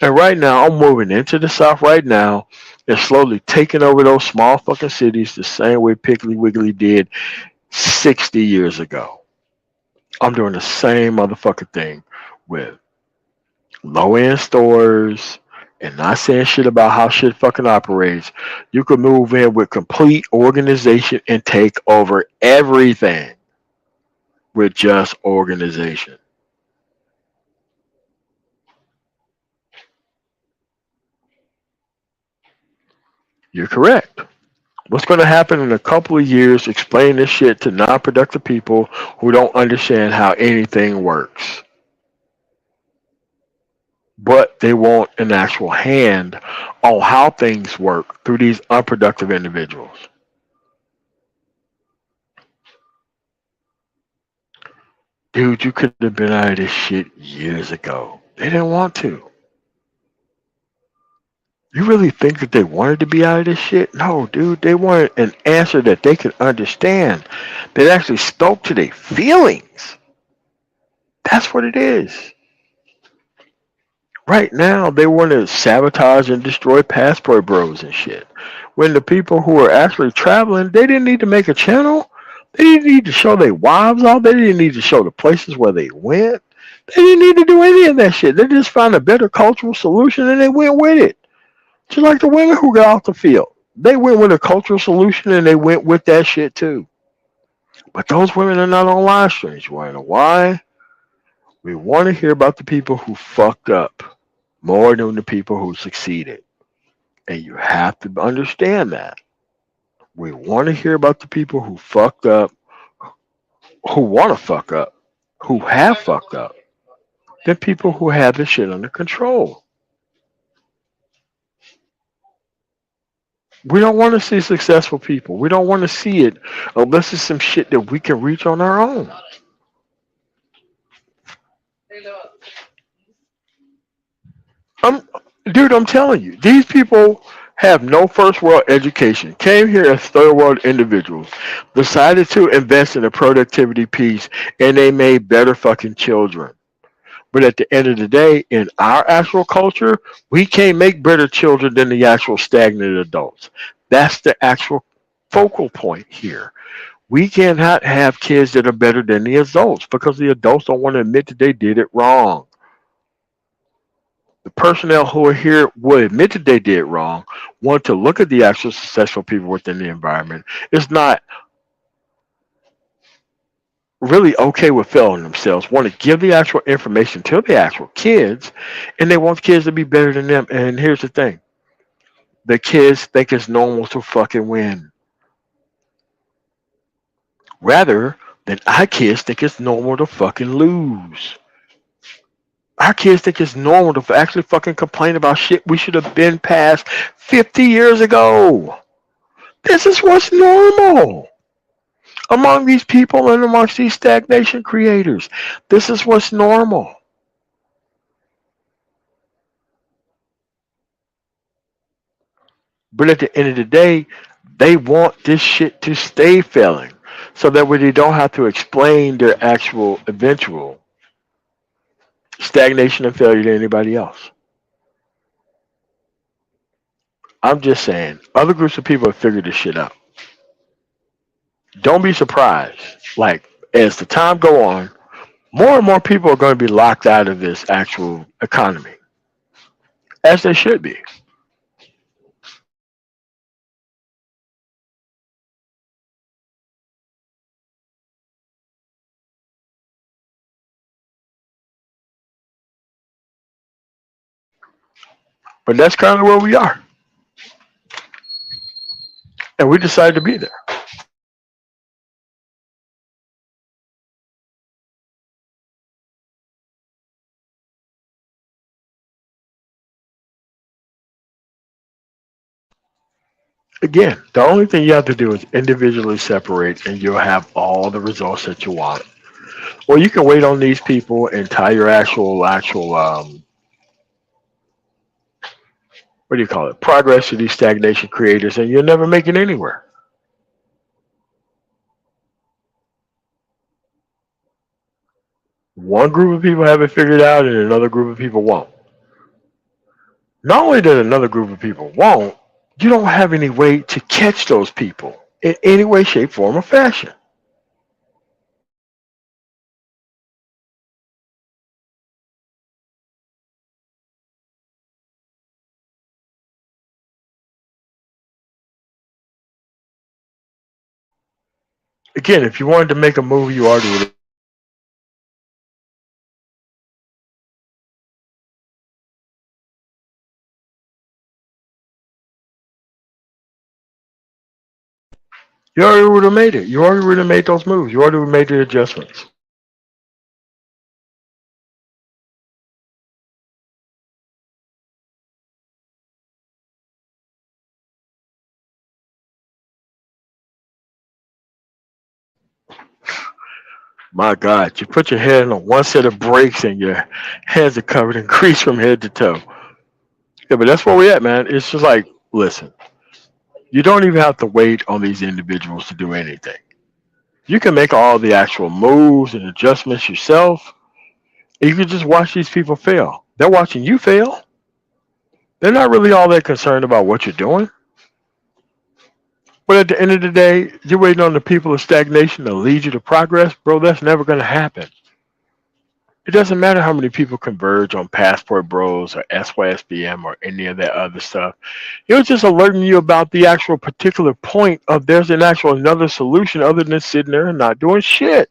And right now, I'm moving into the South right now and slowly taking over those small fucking cities the same way Piggly Wiggly did 60 years ago. I'm doing the same motherfucking thing with low end stores and not saying shit about how shit fucking operates. You could move in with complete organization and take over everything with just organization. You're correct. What's going to happen in a couple of years? Explain this shit to non-productive people who don't understand how anything works, but they want an actual hand on how things work through these unproductive individuals. Dude, you could have been out of this shit years ago. They didn't want to. You really think that they wanted to be out of this shit? No, dude. They wanted an answer that they could understand, that actually spoke to their feelings. That's what it is. Right now, they want to sabotage and destroy passport bros and shit. When the people who are actually traveling, they didn't need to make a channel. They didn't need to show their wives off. They didn't need to show the places where they went. They didn't need to do any of that shit. They just found a better cultural solution and they went with it. Just like the women who got off the field. They went with a cultural solution and they went with that shit too. But those women are not on live streams. You want to know why? We want to hear about the people who fucked up more than the people who succeeded. And you have to understand that. We want to hear about the people who fucked up, who want to fuck up, who have fucked up, than people who have this shit under control. We don't want to see successful people. We don't want to see it unless it's some shit that we can reach on our own. I'm, dude, I'm telling you, these people have no first world education, came here as third world individuals, decided to invest in a productivity piece, and they made better fucking children. But at the end of the day, in our actual culture, we can't make better children than the actual stagnant adults. That's the actual focal point here. We cannot have kids that are better than the adults because the adults don't want to admit that they did it wrong. The personnel who are here will admit that they did wrong, want to look at the actual successful people within the environment. It's not really okay with failing themselves, want to give the actual information to the actual kids, and they want the kids to be better than them. And here's the thing, the kids think it's normal to fucking win, rather than our kids think it's normal to fucking lose. Our kids think it's normal to actually fucking complain about shit we should have been past 50 years ago. This is what's normal among these people and amongst these stagnation creators. This is what's normal. But at the end of the day, they want this shit to stay failing so that way they don't have to explain their actual eventual stagnation and failure to anybody else. I'm just saying, other groups of people have figured this shit out. Don't be surprised. Like, as the time go on, more and more people are going to be locked out of this actual economy, as they should be. But that's kind of where we are, and we decided to be there. Again, the only thing you have to do is individually separate, and you'll have all the results that you want. Or you can wait on these people and tie your actual what do you call it, progress to these stagnation creators, and you'll never make it anywhere. One group of people have it figured out, and another group of people won't. Not only that another group of people won't, you don't have any way to catch those people in any way, shape, form, or fashion. Again, if you wanted to make a movie, you already would. You already would have made it. You already would have made those moves. You already would have made the adjustments. My God, you put your head on one set of brakes and your hands are covered in grease from head to toe. Yeah, but that's where we at, man. It's just like, listen, you don't even have to wait on these individuals to do anything. You can make all the actual moves and adjustments yourself. And you can just watch these people fail. They're watching you fail. They're not really all that concerned about what you're doing. But at the end of the day, you're waiting on the people of stagnation to lead you to progress, bro. That's never going to happen. It doesn't matter how many people converge on Passport Bros or SYSBM or any of that other stuff. It was just alerting you about the actual particular point of there's an actual another solution other than sitting there and not doing shit.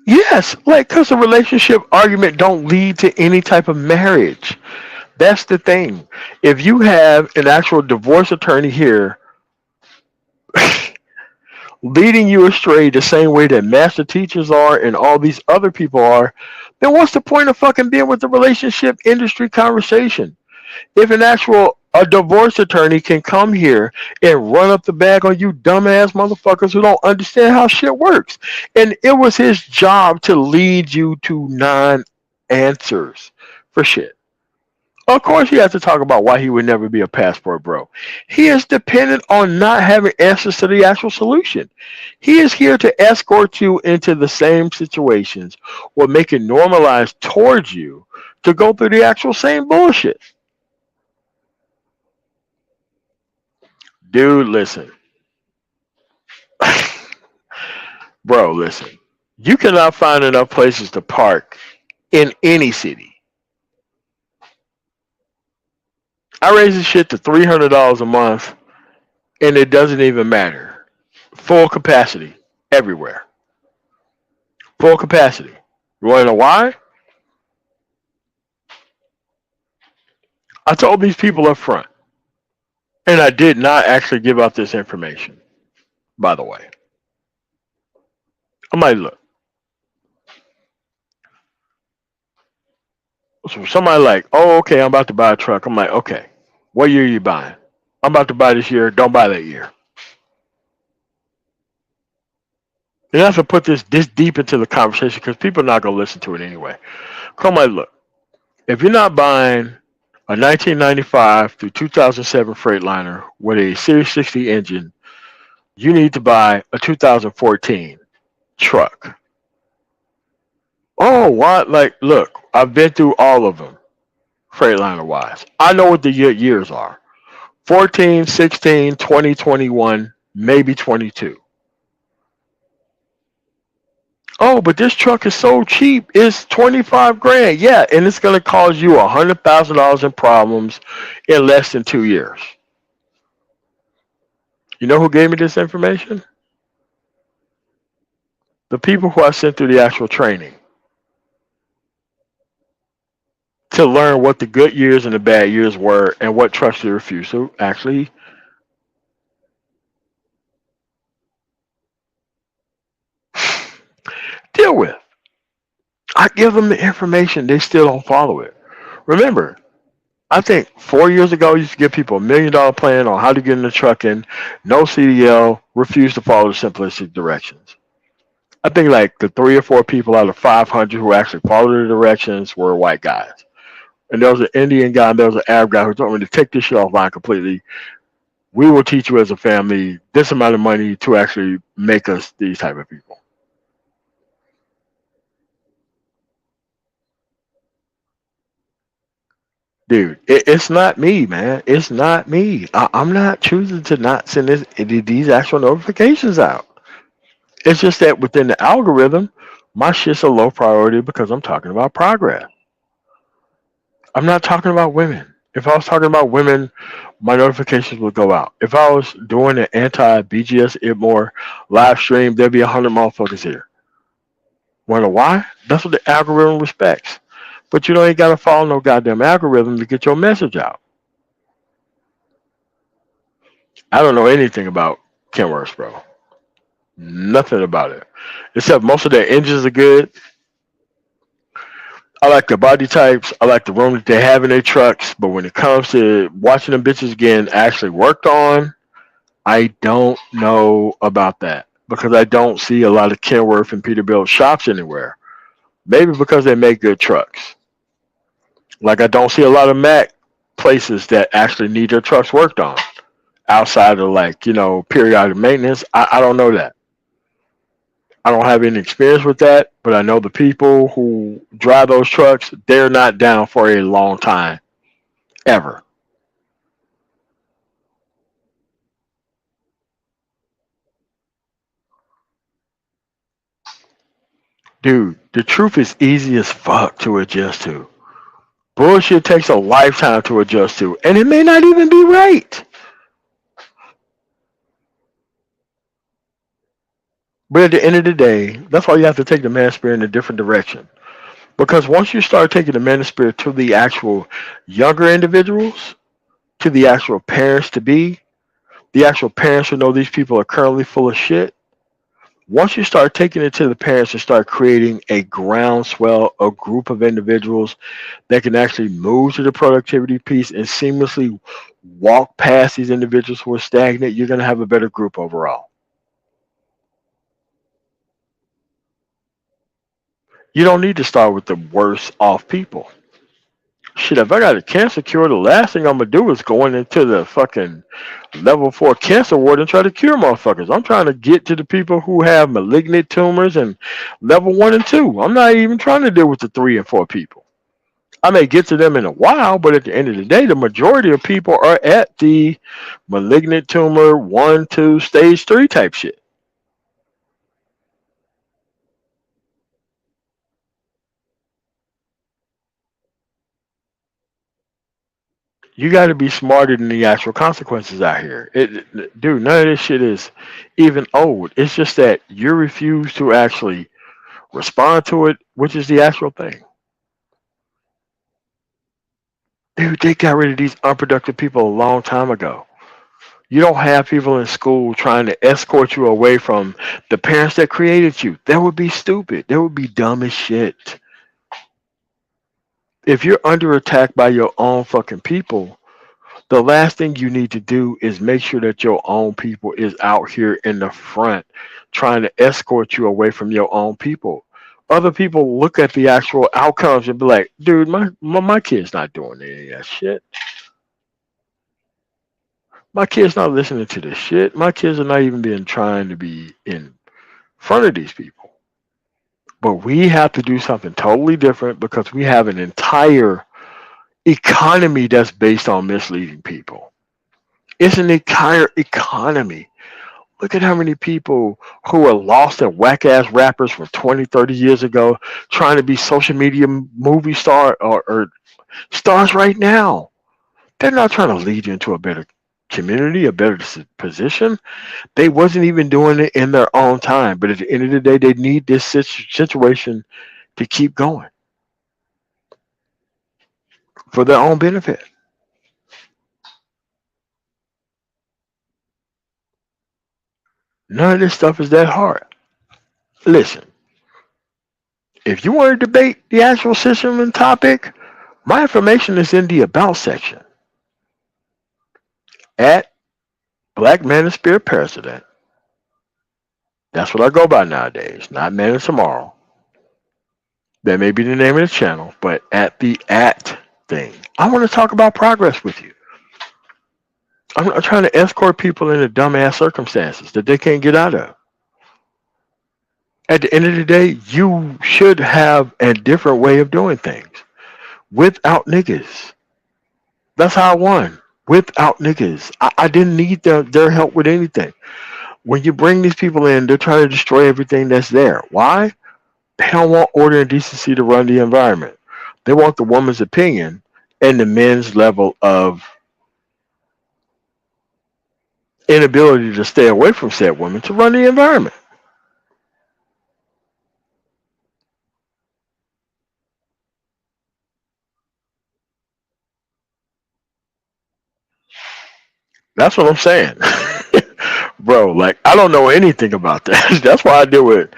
Yes, like because a relationship argument don't lead to any type of marriage. That's the thing. If you have an actual divorce attorney here leading you astray the same way that master teachers are and all these other people are, then what's the point of fucking being with the relationship industry conversation? If an actual a divorce attorney can come here and run up the bag on you dumbass motherfuckers who don't understand how shit works. And it was his job to lead you to non answers for shit. Of course, he has to talk about why he would never be a passport bro. He is dependent on not having answers to the actual solution. He is here to escort you into the same situations or make it normalized towards you to go through the actual same bullshit. Dude, listen. Bro, listen. You cannot find enough places to park in any city. I raise this shit to $300 a month and it doesn't even matter. Full capacity everywhere. Full capacity. You want to know why? I told these people up front. And I did not actually give out this information, by the way. I'm like, look, so somebody like, oh, okay, I'm about to buy a truck. I'm like, okay, what year are you buying? I'm about to buy this year. Don't buy that year. You have to put this deep into the conversation because people are not gonna listen to it anyway. Come on, look. If you're not buying a 1995 through 2007 Freightliner with a Series 60 engine, you need to buy a 2014 truck. Oh, what? Like, look, I've been through all of them, Freightliner wise. I know what the years are: 14, 16, 20, 21, maybe 22. Oh, but this truck is so cheap. It's 25 grand. Yeah, and it's going to cause you $100,000 in problems in less than 2 years. You know who gave me this information? The people who I sent through the actual training to learn what the good years and the bad years were and what trucks to refuse to actually deal with. I give them the information, they still don't follow it. Remember, I think 4 years ago, I used to give people $1 million plan on how to get in the trucking, no CDL, refuse to follow the simplistic directions. I think like the 3 or 4 people out of 500 who actually followed the directions were white guys. And there was an Indian guy and there was an Arab guy who told me to take this shit offline completely. We will teach you as a family this amount of money to actually make us these type of people. Dude, it's not me, man. It's not me. I'm not choosing to not send these actual notifications out. It's just that within the algorithm, my shit's a low priority because I'm talking about progress. I'm not talking about women. If I was talking about women, my notifications would go out. If I was doing an anti BGS Itmore live stream, there'd be 100 motherfuckers here. Wanna know why? That's what the algorithm respects. But you ain't gotta follow no goddamn algorithm to get your message out. I don't know anything about Kenworth, bro. Nothing about it. Except most of their engines are good. I like the body types. I like the room that they have in their trucks. But when it comes to watching them bitches again actually worked on, I don't know about that because I don't see a lot of Kenworth and Peterbilt shops anywhere. Maybe because they make good trucks. Like I don't see a lot of Mac places that actually need their trucks worked on outside of like periodic maintenance. I don't know that. I don't have any experience with that, but I know the people who drive those trucks. They're not down for a long time ever. Dude, the truth is easy as fuck to adjust to. Bullshit takes a lifetime to adjust to, and it may not even be right. But at the end of the day, that's why you have to take the manosphere in a different direction. Because once you start taking the manosphere to the actual younger individuals, to the actual parents to be, the actual parents who know these people are currently full of shit, once you start taking it to the parents and start creating a groundswell, a group of individuals that can actually move to the productivity piece and seamlessly walk past these individuals who are stagnant, you're going to have a better group overall. You don't need to start with the worst off people. Shit, if I got a cancer cure, the last thing I'm gonna do is going into the fucking level 4 cancer ward and try to cure motherfuckers. I'm trying to get to the people who have malignant tumors and level 1 and 2. I'm not even trying to deal with the 3 and 4 people. I may get to them in a while, but at the end of the day, the majority of people are at the malignant tumor 1, 2, stage 3 type shit. You got to be smarter than the actual consequences out here. Dude, none of this shit is even old. It's just that you refuse to actually respond to it, which is the actual thing. Dude, they got rid of these unproductive people a long time ago. You don't have people in school trying to escort you away from the parents that created you. That would be stupid. That would be dumb as shit. If you're under attack by your own fucking people, the last thing you need to do is make sure that your own people is out here in the front trying to escort you away from your own people. Other people look at the actual outcomes and be like, dude, my kid's not doing any of that shit. My kid's not listening to this shit. My kids are not even being trying to be in front of these people. But we have to do something totally different because we have an entire economy that's based on misleading people. It's an entire economy. Look at how many people who are lost at whack ass rappers from 20, 30 years ago trying to be social media movie star or stars right now. They're not trying to lead you into a better community, a better position. They wasn't even doing it in their own time. But at the end of the day, they need this situation to keep going for their own benefit. None of this stuff is that hard. Listen, if you want to debate the actual system and topic, my information is in the About section at Black Manosphere President. That's what I go by nowadays, not Man of Tomorrow. That may be the name of the channel, but at the at thing. I want to talk about progress with you. I'm not trying to escort people into dumbass circumstances that they can't get out of. At the end of the day, you should have a different way of doing things without niggas. That's how I won. Without niggas. I didn't need their help with anything. When you bring these people in, they're trying to destroy everything that's there. Why? They don't want order and decency to run the environment. They want the woman's opinion and the men's level of inability to stay away from said women to run the environment. That's what I'm saying. Bro, like, I don't know anything about that. That's why I deal with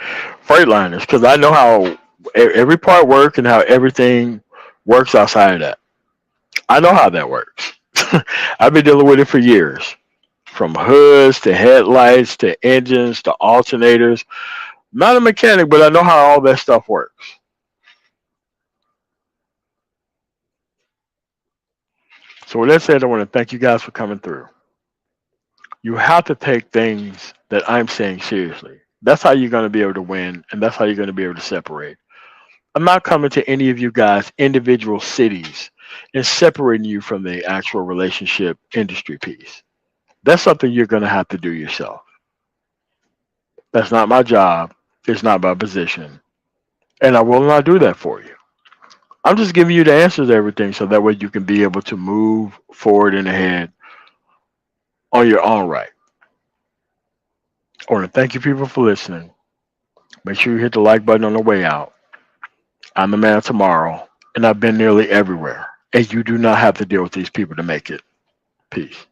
Freightliners, because I know how every part works and how everything works outside of that. I know how that works. I've been dealing with it for years, from hoods to headlights to engines to alternators. Not a mechanic, but I know how all that stuff works. So with that said, I want to thank you guys for coming through. You have to take things that I'm saying seriously. That's how you're going to be able to win, and that's how you're going to be able to separate. I'm not coming to any of you guys, individual cities, and separating you from the actual relationship industry piece. That's something you're going to have to do yourself. That's not my job. It's not my position. And I will not do that for you. I'm just giving you the answers to everything so that way you can be able to move forward and ahead on your own right. I want to thank you people for listening. Make sure you hit the like button on the way out. I'm the man of tomorrow, and I've been nearly everywhere. And you do not have to deal with these people to make it. Peace.